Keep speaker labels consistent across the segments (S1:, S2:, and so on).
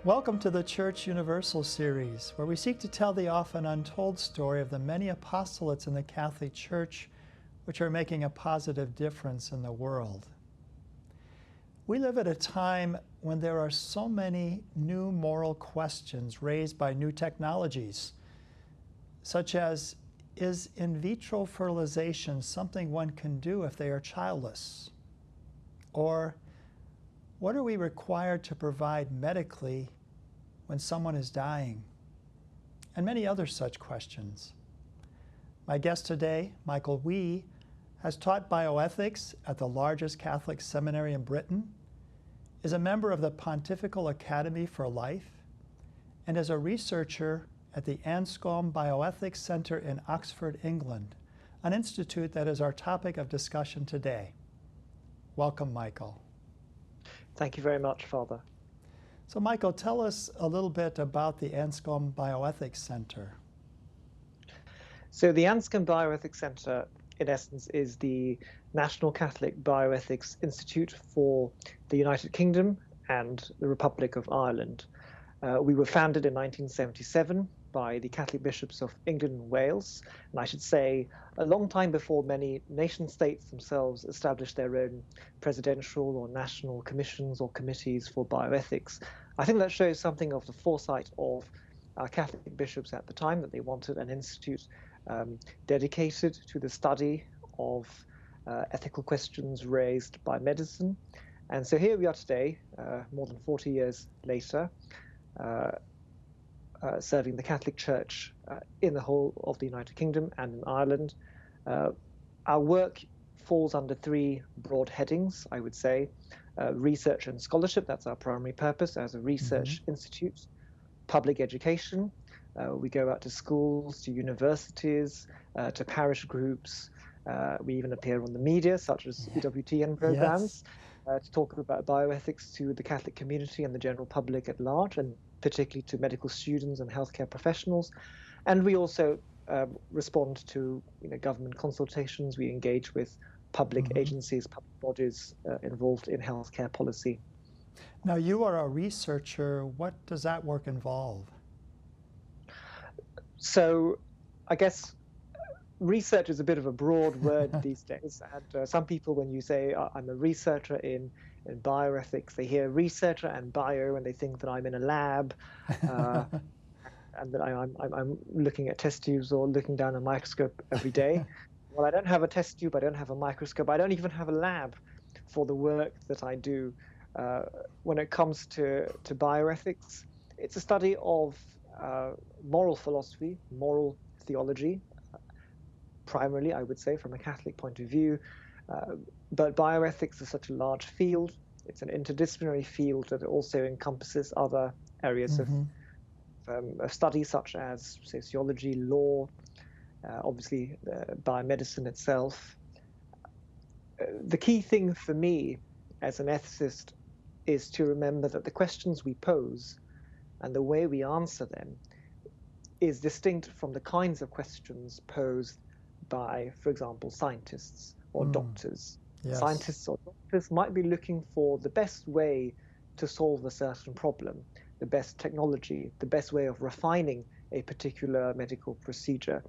S1: Welcome to the Church Universal series, where we seek to tell the often untold story of the many apostolates in the Catholic Church which are making a positive difference in the world. We live at a time when there are so many new moral questions raised by new technologies, such as, is in vitro fertilization something one can do if they are childless? Or, what are we required to provide medically when someone is dying? And many other such questions. My guest today, Michael Wee, has taught bioethics at the largest Catholic seminary in Britain, is a member of the Pontifical Academy for Life, and is a researcher at the Anscombe Bioethics Centre in Oxford, England, an institute that is our topic of discussion today. Welcome, Michael.
S2: Thank you very much, Father.
S1: So, Michael, tell us a little bit about the Anscombe Bioethics Centre.
S2: So the Anscombe Bioethics Centre, in essence, is the National Catholic Bioethics Institute for the United Kingdom and the Republic of Ireland. We were founded in 1977 by the Catholic bishops of England and Wales, and I should say a long time before many nation-states themselves established their own presidential or national commissions or committees for bioethics. I think that shows something of the foresight of our Catholic bishops at the time, that they wanted an institute dedicated to the study of ethical questions raised by medicine. And so here we are today, more than 40 years later, serving the Catholic Church in the whole of the United Kingdom and in Ireland. Our work falls under three broad headings, I would say. Research and scholarship, that's our primary purpose as a research institute. Public education, we go out to schools, to universities, to parish groups. We even appear on the media, such as EWTN programs, to talk about bioethics to the Catholic community and the general public at large, and particularly to medical students and healthcare professionals. And we also respond to government consultations. We engage with public agencies, public bodies involved in healthcare policy.
S1: Now, you are a researcher. What does that work involve?
S2: So I guess research is a bit of a broad word these days. And some people, when you say I'm a researcher in bioethics, they hear researcher and bio and they think that I'm in a lab and that I'm looking at test tubes or looking down a microscope every day. Well, I don't have a test tube, I don't have a microscope, I don't even have a lab for the work that I do. When it comes to bioethics, it's a study of moral philosophy, moral theology, primarily, I would say, from a Catholic point of view. But bioethics is such a large field. It's an interdisciplinary field that also encompasses other areas of study, such as sociology, law, obviously biomedicine itself. The key thing for me as an ethicist is to remember that the questions we pose and the way we answer them is distinct from the kinds of questions posed by, for example, scientists or doctors.
S1: Yes.
S2: Scientists or doctors might be looking for the best way to solve a certain problem, the best technology, the best way of refining a particular medical procedure.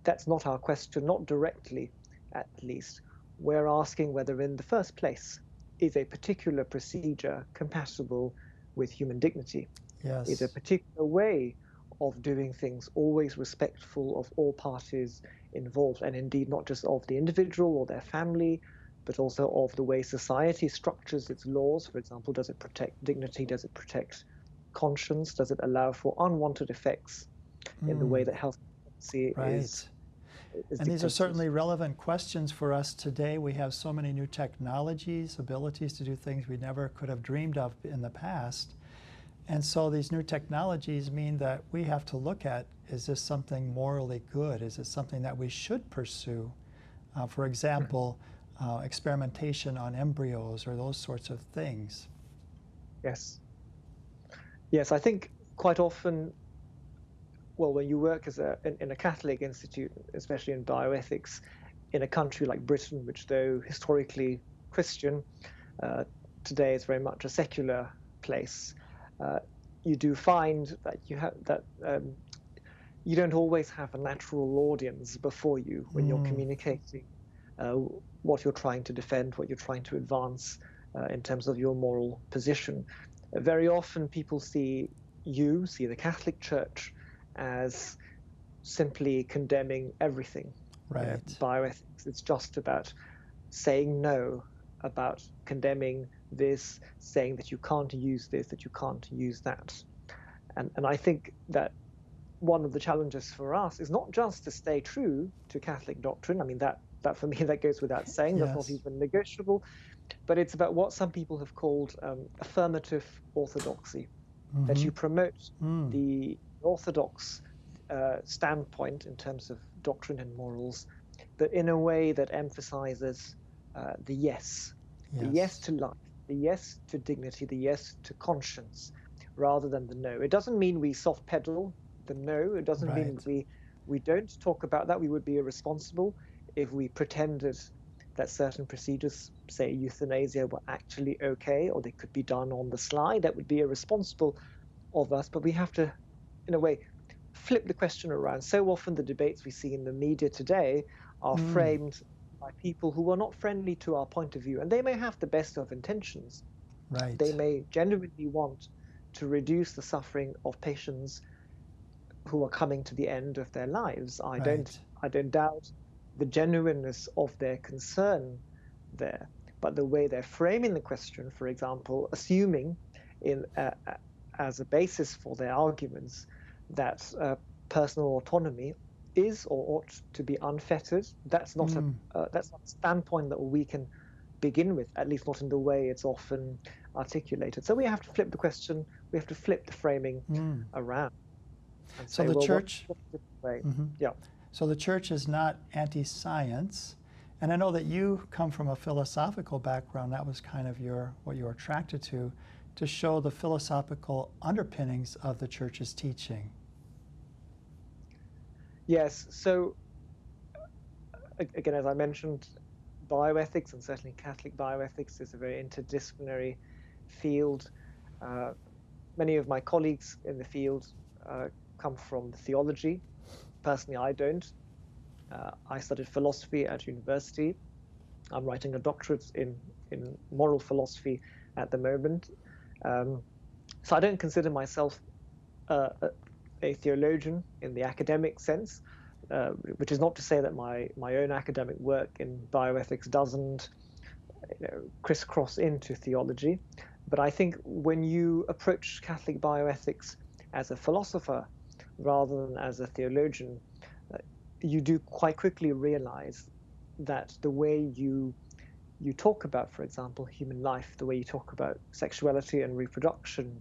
S2: That's not our question, not directly at least. We're asking whether in the first place is a particular procedure compatible with human dignity?
S1: Yes.
S2: Is a particular way of doing things always respectful of all parties involved, and indeed not just of the individual or their family, but also of the way society structures its laws? For example, does it protect dignity? Does it protect conscience? Does it allow for unwanted effects in the way that health policy is
S1: and these are certainly relevant questions for us today. We have so many new technologies, abilities to do things we never could have dreamed of in the past. And so these new technologies mean that we have to look at, is this something morally good? Is it something that we should pursue? For example, experimentation on embryos or those sorts of things.
S2: Yes. Yes, I think quite often, well, when you work as in a Catholic institute, especially in bioethics, in a country like Britain, which though historically Christian, today is very much a secular place, you do find that you don't always have a natural audience before you when you're communicating uh, what you're trying to defend, what you're trying to advance in terms of your moral position. Very often people see the Catholic Church as simply condemning everything.
S1: Right.
S2: Bioethics, it's just about saying no, about condemning this, saying that you can't use this, that you can't use that. And I think that one of the challenges for us is not just to stay true to Catholic doctrine. I mean, that for me, that goes without saying, that's not
S1: Yes.
S2: even negotiable, but it's about what some people have called affirmative orthodoxy, that you promote the orthodox standpoint in terms of doctrine and morals, but in a way that emphasizes the yes, the yes to life, the yes to dignity, the yes to conscience, rather than the no. It doesn't mean we soft pedal the no. It doesn't mean we don't talk about that. We would be irresponsible if we pretended that certain procedures, say euthanasia, were actually okay, or they could be done on the sly. That would be irresponsible of us. But we have to, in a way, flip the question around. So often the debates we see in the media today are framed by people who are not friendly to our point of view, and they may have the best of intentions.
S1: Right.
S2: They may genuinely want to reduce the suffering of patients who are coming to the end of their lives. I don't doubt the genuineness of their concern there, but the way they're framing the question, for example, assuming in as a basis for their arguments that personal autonomy is or ought to be unfettered, that's not a standpoint that we can begin with, at least not in the way it's often articulated. So we have to flip the question, we have to flip the framing around. And
S1: So
S2: say,
S1: the
S2: well,
S1: church,
S2: what's the way? Yeah.
S1: so the church is not anti-science, and I know that you come from a philosophical background. That was kind of what you were attracted to show the philosophical underpinnings of the church's teaching.
S2: Yes. So again, as I mentioned, bioethics, and certainly Catholic bioethics, is a very interdisciplinary field. Many of my colleagues in the field come from theology. Personally, I don't. I studied philosophy at university. I'm writing a doctorate in moral philosophy at the moment. So I don't consider myself a theologian in the academic sense, which is not to say that my own academic work in bioethics doesn't crisscross into theology. But I think when you approach Catholic bioethics as a philosopher rather than as a theologian, you do quite quickly realize that the way you talk about, for example, human life, the way you talk about sexuality and reproduction,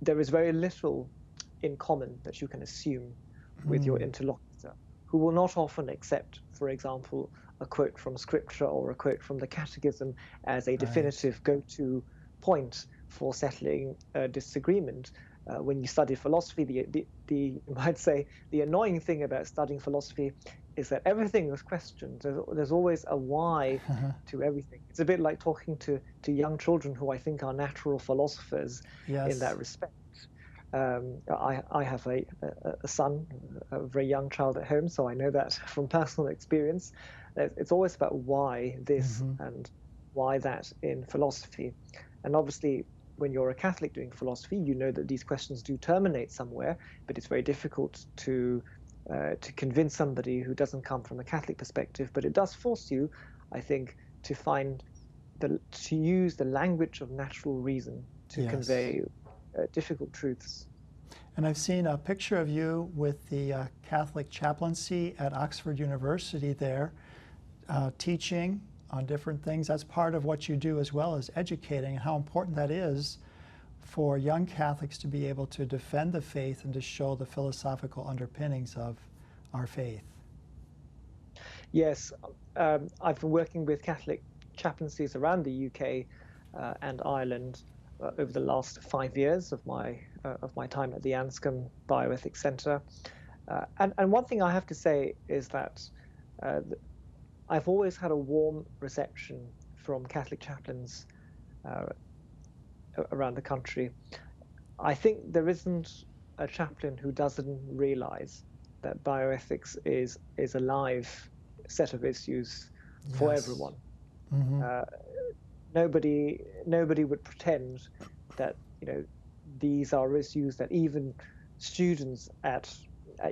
S2: there is very little in common that you can assume with your interlocutor, who will not often accept, for example, a quote from scripture or a quote from the catechism as a definitive go-to point for settling a disagreement. When you study philosophy, you might say the annoying thing about studying philosophy is that everything is questioned. There's always a why to everything. It's a bit like talking to young children, who I think are natural philosophers in that respect. I have a son, a very young child at home, so I know that from personal experience. It's always about why this and why that in philosophy. And obviously, when you're a Catholic doing philosophy, you know that these questions do terminate somewhere, but it's very difficult to convince somebody who doesn't come from a Catholic perspective. But it does force you, I think, to use the language of natural reason to convey difficult truths.
S1: And I've seen a picture of you with the Catholic chaplaincy at Oxford University there, teaching on different things. That's part of what you do, as well as educating, and how important that is for young Catholics to be able to defend the faith and to show the philosophical underpinnings of our faith.
S2: Yes, I've been working with Catholic chaplaincies around the UK and Ireland over the last 5 years of my time at the Anscombe Bioethics Centre. And one thing I have to say is that I've always had a warm reception from Catholic chaplains around the country, I think there isn't a chaplain who doesn't realize that bioethics is a live set of issues for
S1: Yes.
S2: everyone.
S1: Mm-hmm.
S2: Uh, nobody would pretend that these are issues that even students at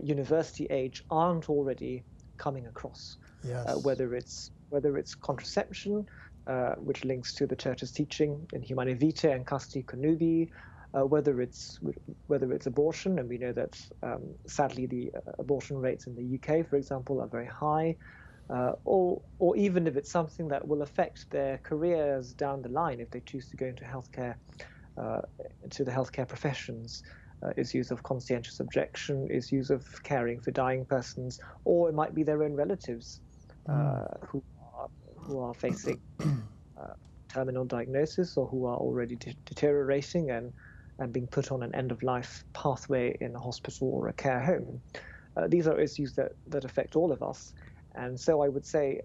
S2: university age aren't already coming across.
S1: Yes.
S2: Whether it's contraception, which links to the church's teaching in Humanae Vitae and Casti Connubii, whether it's abortion, and we know that sadly the abortion rates in the UK, for example, are very high, or even if it's something that will affect their careers down the line if they choose to go into healthcare, into the healthcare professions, issues of conscientious objection, issues of caring for dying persons, or it might be their own relatives
S1: Mm.
S2: who are facing uh, terminal diagnosis, or who are already deteriorating and being put on an end-of-life pathway in a hospital or a care home. These are issues that affect all of us. And so I would say,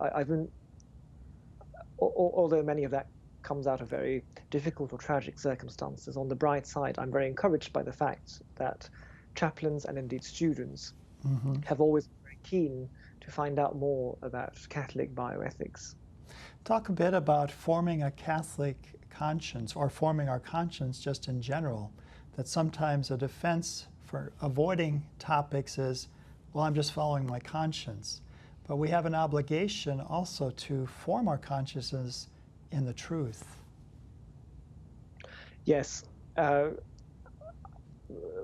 S2: although many of that comes out of very difficult or tragic circumstances, on the bright side, I'm very encouraged by the fact that chaplains and indeed students
S1: Mm-hmm.
S2: have always been very keen to find out more about Catholic bioethics.
S1: Talk a bit about forming a Catholic conscience, or forming our conscience just in general, that sometimes a defense for avoiding topics is, well, I'm just following my conscience. But we have an obligation also to form our consciences in the truth.
S2: Yes.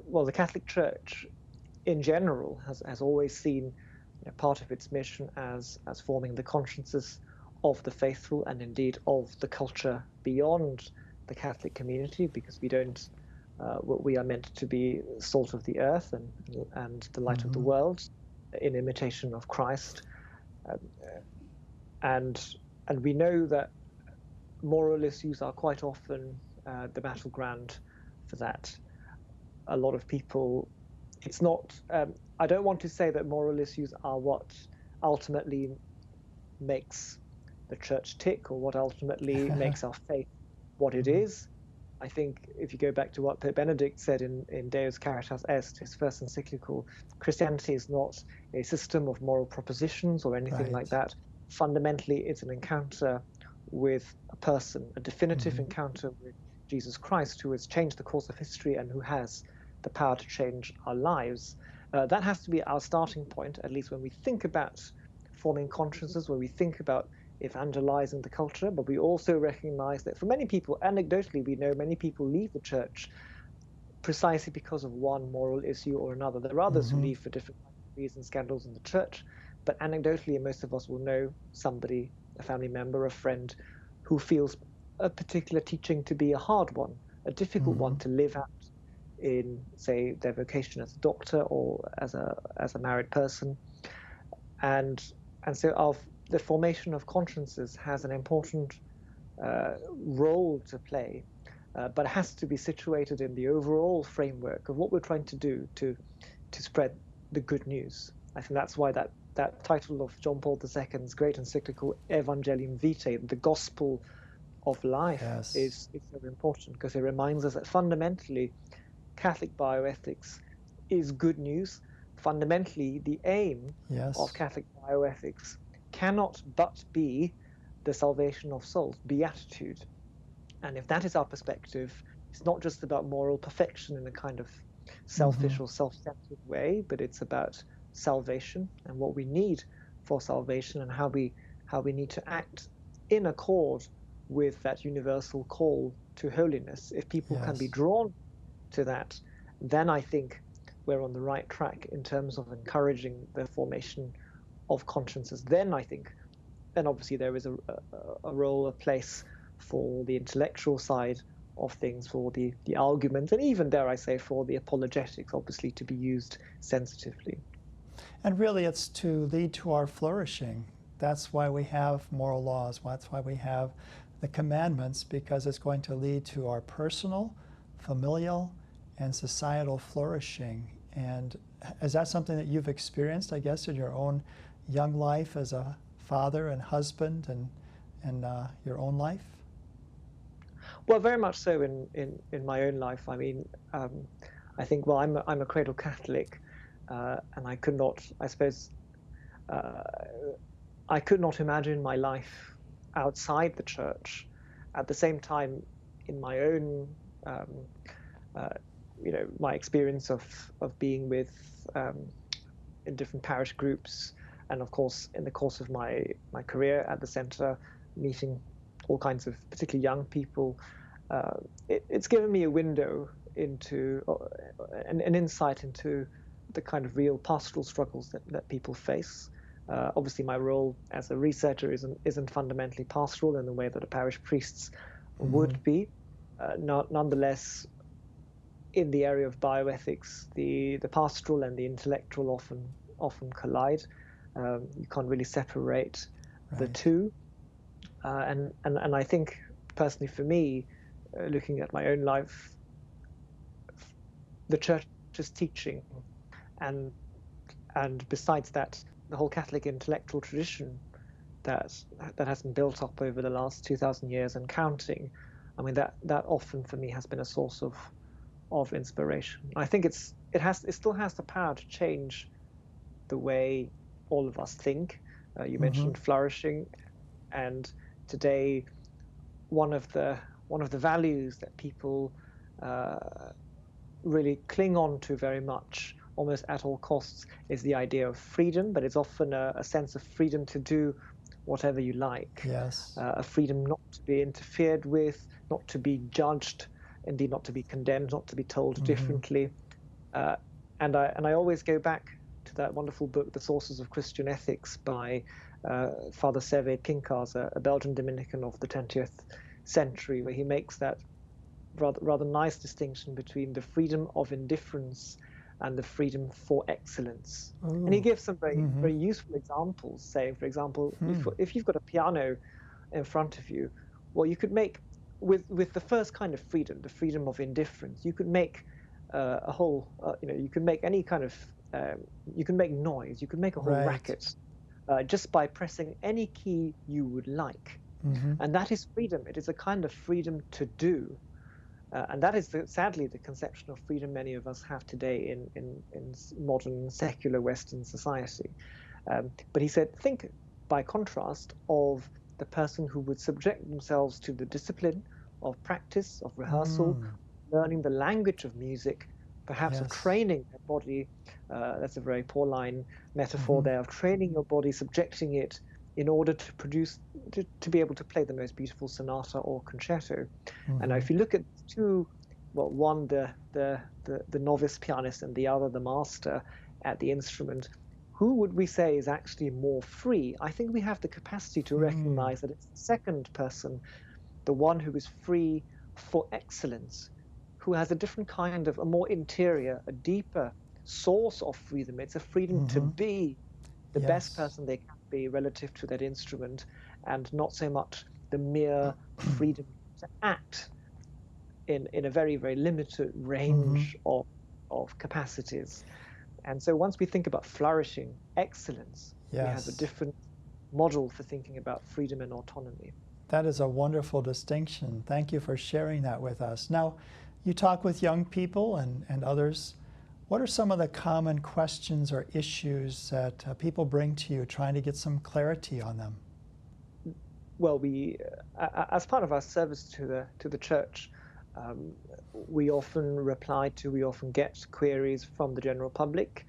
S2: Well, the Catholic Church in general has always seen part of its mission as forming the consciences of the faithful, and indeed of the culture beyond the Catholic community, because we are meant to be salt of the earth and the light of the
S1: Mm-hmm.
S2: world, in imitation of Christ. Um, and we know that moral issues are quite often the battleground for that. A lot of people, it's not, I don't want to say that moral issues are what ultimately makes the church tick, or what ultimately makes our faith what it
S1: Mm-hmm.
S2: is. I think if you go back to what Pope Benedict said in Deus Caritas Est, his first encyclical, Christianity is not a system of moral propositions or anything like
S1: Right.
S2: that. Fundamentally, it's an encounter with a person, a definitive
S1: Mm-hmm.
S2: encounter with Jesus Christ, who has changed the course of history and who has the power to change our lives. That has to be our starting point, at least when we think about forming consciences, when we think about evangelizing the culture. But we also recognize that for many people, anecdotally, we know many people leave the church precisely because of one moral issue or another. There are others who
S1: Mm-hmm.
S2: leave for different reasons, scandals in the church, but anecdotally, most of us will know somebody, a family member, a friend, who feels a particular teaching to be a hard one, a difficult
S1: Mm-hmm.
S2: one to live out in, say, their vocation as a doctor or as a married person. And so the formation of consciences has an important role to play, but it has to be situated in the overall framework of what we're trying to do to spread the good news. I think that's why that title of John Paul II's great encyclical Evangelium Vitae, the gospel of life,
S1: Yes.
S2: is so important, because it reminds us that fundamentally Catholic bioethics is good news. Fundamentally, the aim of
S1: Yes.
S2: Catholic bioethics cannot but be the salvation of souls, beatitude. And if that is our perspective, it's not just about moral perfection in a kind of
S1: Mm-hmm.
S2: selfish or self-centered way, but it's about salvation and what we need for salvation, and how we need to act in accord with that universal call to holiness. If people can be
S1: Yes.
S2: drawn to that, then I think we're on the right track in terms of encouraging the formation of consciences. Then I think, then obviously there is a role, a place for the intellectual side of things, for the argument, and even, dare I say, for the apologetics, obviously to be used sensitively.
S1: And really, it's to lead to our flourishing. That's why we have moral laws. That's why we have the commandments, because it's going to lead to our personal, familial, and societal flourishing. And is that something that you've experienced, I guess, in your own young life as a father and husband, and your own life?
S2: Well, very much so in my own life. I mean, I think, well, I'm a cradle Catholic, and I could not, I suppose, uh, I could not imagine my life outside the church. At the same time, in my own, um, uh, my experience of being with in different parish groups, and of course, in the course of my career at the centre, meeting all kinds of particularly young people, uh, it's given me a window into an insight into the kind of real pastoral struggles that people face. Obviously, my role as a researcher isn't fundamentally pastoral in the way that a parish priest's
S1: Hmm.
S2: would be. Nonetheless, in the area of bioethics, the pastoral and the intellectual often collide. You can't really separate the
S1: Right.
S2: two. And I think personally for me, looking at my own life, the church's teaching, and and besides that, the whole Catholic intellectual tradition that that has been built up over the last 2,000 years and counting. I mean, that often for me has been a source of inspiration. I think it still has the power to change the way all of us think. You
S1: Hmm.
S2: mentioned flourishing, and today one of the one of the values that people uh, really cling on to very much, almost at all costs, is the idea of freedom. But it's often a sense of freedom to do whatever you like,
S1: Yes.
S2: a freedom not to be interfered with, not to be judged, indeed not to be condemned, not to be told
S1: Hmm.
S2: differently. Uh, and I always go back to that wonderful book, The Sources of Christian Ethics, by Father Seve Pincars, a Belgian Dominican of the 20th century, where he makes that rather nice distinction between the freedom of indifference and the freedom for excellence. And he
S1: Ooh.
S2: gives some very
S1: Hmm.
S2: very useful examples, saying, for example,
S1: Hmm.
S2: if you've got a piano in front of you, well, you could make with the first kind of freedom, the freedom of indifference, you could make a whole, you can make any kind of, you can make noise, you could make a whole
S1: Right.
S2: racket just by pressing any key you would like.
S1: Hmm.
S2: And that is freedom. It is a kind of freedom to do. And that is sadly the conception of freedom many of us have today in modern secular Western society. But he said, think by contrast of the person who would subject themselves to the discipline of practice, of rehearsal,
S1: Mm.
S2: learning the language of music, perhaps of
S1: Yes.
S2: training their body. That's a very Pauline metaphor
S1: Hmm.
S2: there, of training your body, subjecting it in order to produce, to be able to play the most beautiful sonata or concerto. And
S1: Hmm.
S2: if you look at two, well, one the novice pianist and the other the master at the instrument, who would we say is actually more free? I think we have the capacity to
S1: Mm.
S2: recognize that it's the second person, the one who is free for excellence, who has a different kind of, a more interior, a deeper source of freedom. It's a freedom to
S1: Hmm.
S2: be the best
S1: Yes.
S2: person they can be relative to that instrument, and not so much the mere freedom to act in a very, very limited
S1: Hmm.
S2: range of capacities. And so once we think about flourishing excellence, we have a
S1: Yes.
S2: different model for thinking about freedom and autonomy.
S1: That is a wonderful distinction. Thank you for sharing that with us. Now, you talk with young people and others. What are some of the common questions or issues that people bring to you trying to get some clarity on them?
S2: Well, as part of our service to the church, um, we often get queries from the general public,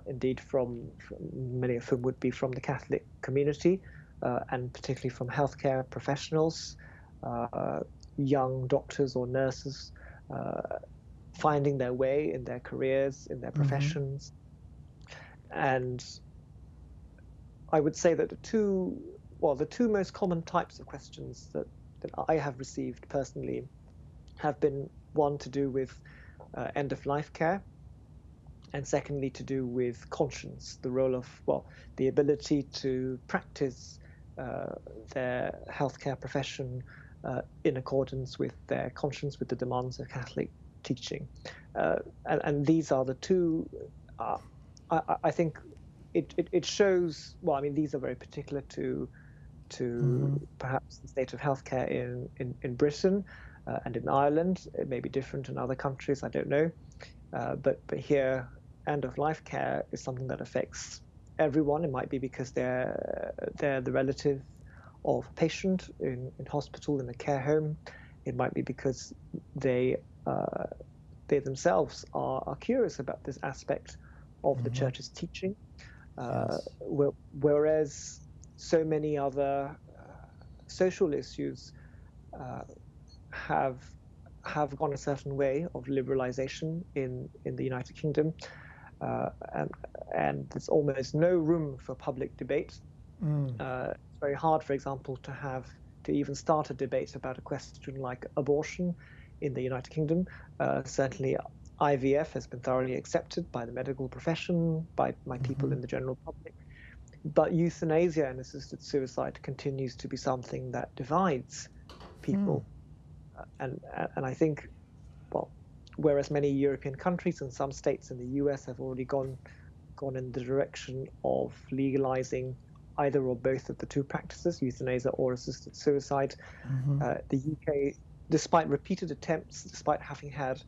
S2: indeed from many of whom would be from the Catholic community, and particularly from healthcare professionals, uh, young doctors or nurses, uh, finding their way in their careers, in their
S1: Hmm.
S2: professions. And I would say that the two most common types of questions that I have received personally have been one to do with end of life care, and secondly to do with conscience, the role of, well, the ability to practice uh, their healthcare profession in accordance with their conscience, with the demands of Catholic teaching. And these are the two, I think it shows, well, I mean, these are very particular to to perhaps the state of healthcare in Britain and in Ireland. It may be different in other countries, I don't know. But here, end-of-life care is something that affects everyone. It might be because they're the relative of a patient in hospital, in a care home. It might be because they themselves are curious about this aspect of the church's teaching.
S1: Yes.
S2: Whereas so many other social issues have gone a certain way of liberalization in the United Kingdom, and there's almost no room for public debate. It's very hard, for example, to even start a debate about a question like abortion in the United Kingdom. Certainly, IVF has been thoroughly accepted by the medical profession, by people in the general public. But euthanasia and assisted suicide continues to be something that divides people. And I think, well, whereas many European countries and some states in the US have already gone in the direction of legalizing either or both of the two practices, euthanasia or assisted suicide, the UK, despite repeated attempts, despite having had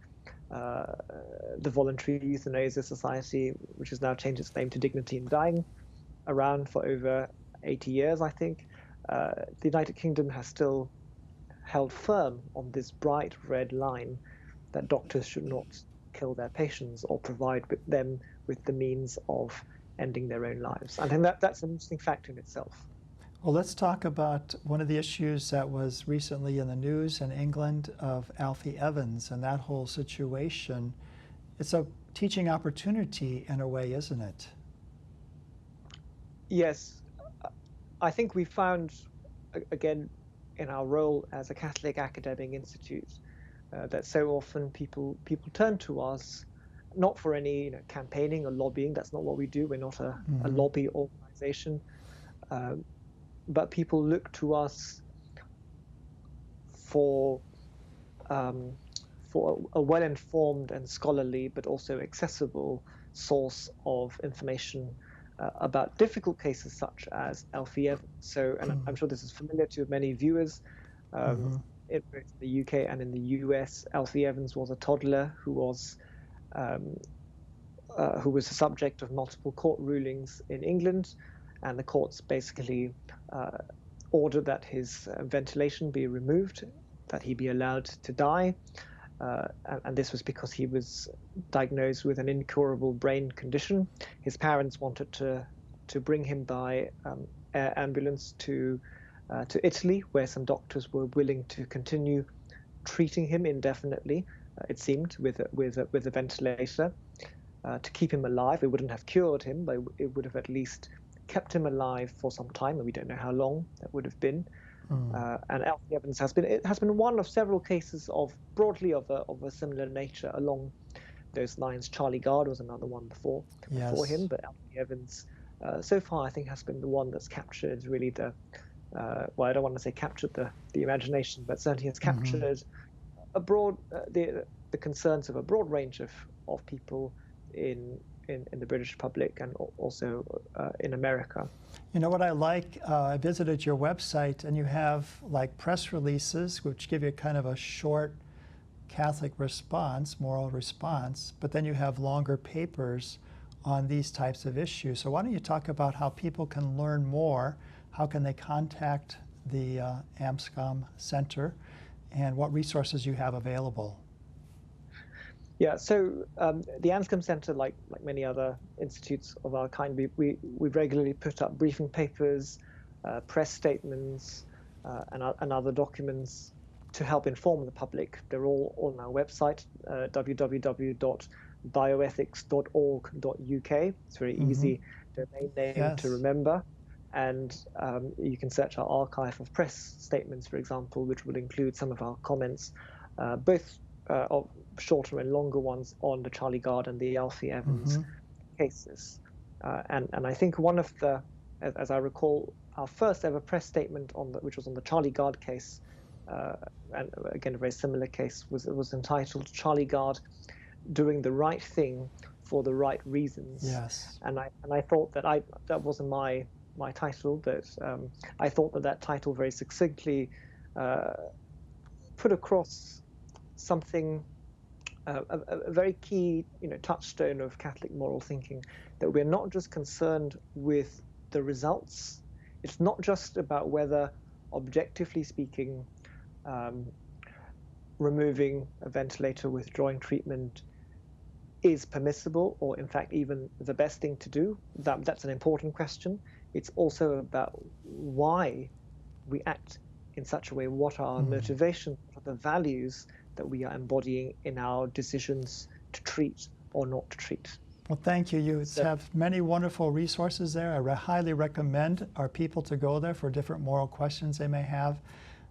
S2: the Voluntary Euthanasia Society, which has now changed its name to Dignity in Dying, around for over 80 years, I think, the United Kingdom has still held firm on this bright red line that doctors should not kill their patients or provide them with the means of ending their own lives. I think that's an interesting fact in itself.
S1: Well, let's talk about one of the issues that was recently in the news in England of Alfie Evans and that whole situation. It's a teaching opportunity in a way, isn't it?
S2: Yes. I think we found, again, in our role as a Catholic academic institute, that so often people turn to us not for any campaigning or lobbying. That's not what we do. We're not a lobby organization. But people look to us for a well-informed and scholarly, but also accessible source of information about difficult cases such as Alfie Evans. So, and I'm sure this is familiar to many viewers. In both the UK and in the US, Alfie Evans was a toddler who was the subject of multiple court rulings in England, and the courts basically ordered that his ventilation be removed, that he be allowed to die, and this was because he was diagnosed with an incurable brain condition. His parents wanted to bring him by air ambulance to Italy, where some doctors were willing to continue treating him indefinitely, it seemed, with a ventilator, to keep him alive. It wouldn't have cured him, but it would have at least kept him alive for some time, and we don't know how long that would have been. And Alfie Evans has been one of several cases of broadly of a similar nature along those lines. Charlie Gard was another one before him, but Alfie Evans so far I think has been the one that's captured really the well, I don't want to say captured the imagination, but certainly has captured a broad the concerns of a broad range of people in the British public and also in America.
S1: You know what I like? I visited your website, and you have like press releases, which give you kind of a short Catholic response, moral response, but then you have longer papers on these types of issues. So why don't you talk about how people can learn more? How can they contact the Anscombe Centre, and what resources you have available?
S2: Yeah, so the Anscombe Centre, like many other institutes of our kind, we regularly put up briefing papers, press statements, and other documents to help inform the public. They're all on our website, www.bioethics.org.uk. It's a very easy domain name to remember. And you can search our archive of press statements, for example, which will include some of our comments, both of shorter and longer ones on the Charlie Gard and the Alfie Evans cases. And I think one of the, as I recall, our first ever press statement which was on the Charlie Gard case, and again a very similar case, was entitled "Charlie Gard Doing the Right Thing for the Right Reasons."
S1: Yes.
S2: And I thought that that wasn't my my title, but I thought that title very succinctly put across something, a very key, touchstone of Catholic moral thinking, that we're not just concerned with the results. It's not just about whether, objectively speaking, removing a ventilator, withdrawing treatment is permissible, or in fact even the best thing to do. That's an important question. It's also about why we act in such a way, what are our motivations, what are the values that we are embodying in our decisions to treat or not to treat.
S1: Well, thank you. You have many wonderful resources there. I highly recommend our people to go there for different moral questions they may have.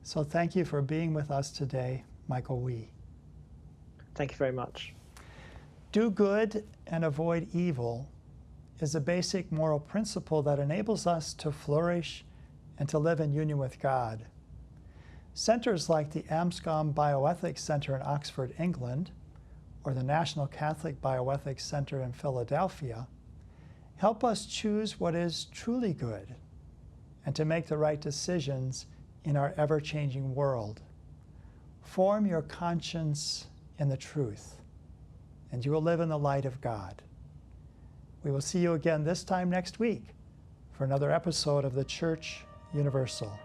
S1: So thank you for being with us today, Michael Wee.
S2: Thank you very much.
S1: Do good and avoid evil is a basic moral principle that enables us to flourish and to live in union with God. Centers like the Anscombe Bioethics Centre in Oxford, England, or the National Catholic Bioethics Centre in Philadelphia help us choose what is truly good and to make the right decisions in our ever-changing world. Form your conscience in the truth, and you will live in the light of God. We will see you again this time next week for another episode of the Church Universal.